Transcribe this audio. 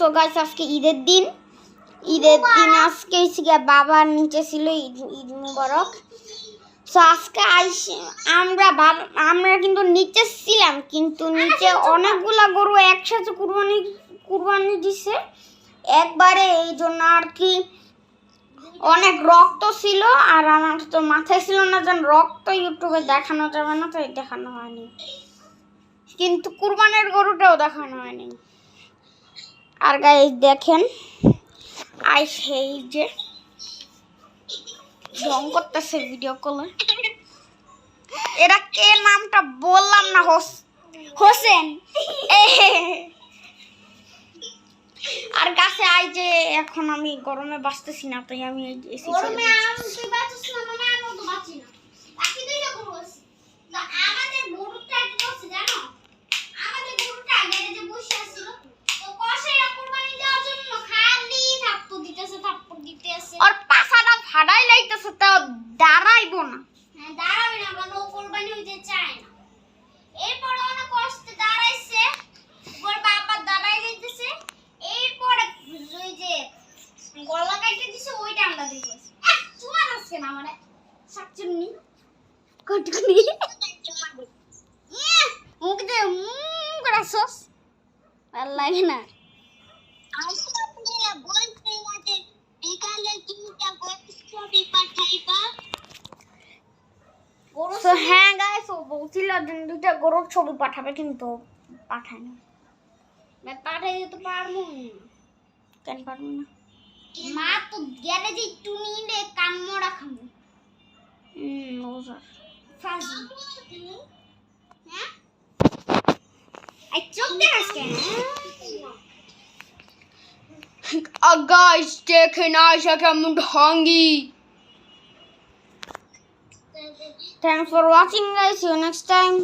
So guys আজকে ঈদের দিন আজকে বাবার নিচে ছিল ঈদ মুবারক। সো আজকে আমরা কিন্তু নিচে ছিলাম, কিন্তু নিচে অনেকগুলা গরু একসাথে কুরবানি দিছে একবারে, এই জন্য আর কি অনেক রক্ত ছিল। আর আমার তো মাথায় ছিল না যে রক্ত ইউটিউবে দেখানো যাবে না, তাই দেখানো হয়নি। কিন্তু কুরবানের গরুটাও দেখানো হয়নি। আর গাইস দেখেন সেই যে ঢং করতেছে ভিডিও কলে। এরা কে নামটা বললাম না, হোসেন। আর গাছে যে এখন আমি গরমে বাঁচতেছি না, তাই আমি এসি গরমে তুই বাঁচছিস না, মানে আমি তো বাঁচি না। বাকি দুইটা গরু আছে, তো আমাদের গরুটা কি করছে জানো? আমাদের গরুটা আগে যে বসে আছিল, তো কষাইয়া কুরবানি দেওয়ার জন্য খালি থাপ্পড় দিতেছে আর পাছাটা ফাড়াই লাইতেছে, তাও দাঁড়াইবো না। হ্যাঁ দাঁড়াবে না, মানে ও কুরবানি হইতে চায় না। এরপর অনেক কষ্টে দাঁড়াইছে, ওর বাবা দাঁড়াই যাইতেছে। এরপর ওই যে গলা কাটে দিছে, ওইটা আমরা দিতেছি। চুয়ান আছে না মানে শাকচুন্নি কটকুনি মুখ দে করাছস, ভাল লাগে না। হ্যাঁ গাইস, ও বলছিল দুইটা গরুর ছবি পাঠাবে, কিন্তু পাঠায় না। পাঠাই তো পারবো না। কেন পারবো না? মা তো গেলে যে একটু নিলে কান মোড়া খাবো। ওজার ফাজি। হ্যাঁ আই চোখ দেখাস কেন? গাইস দেখেন আয়শা কেমন ঢঙ্গি। Thanks for watching guys, see you next time.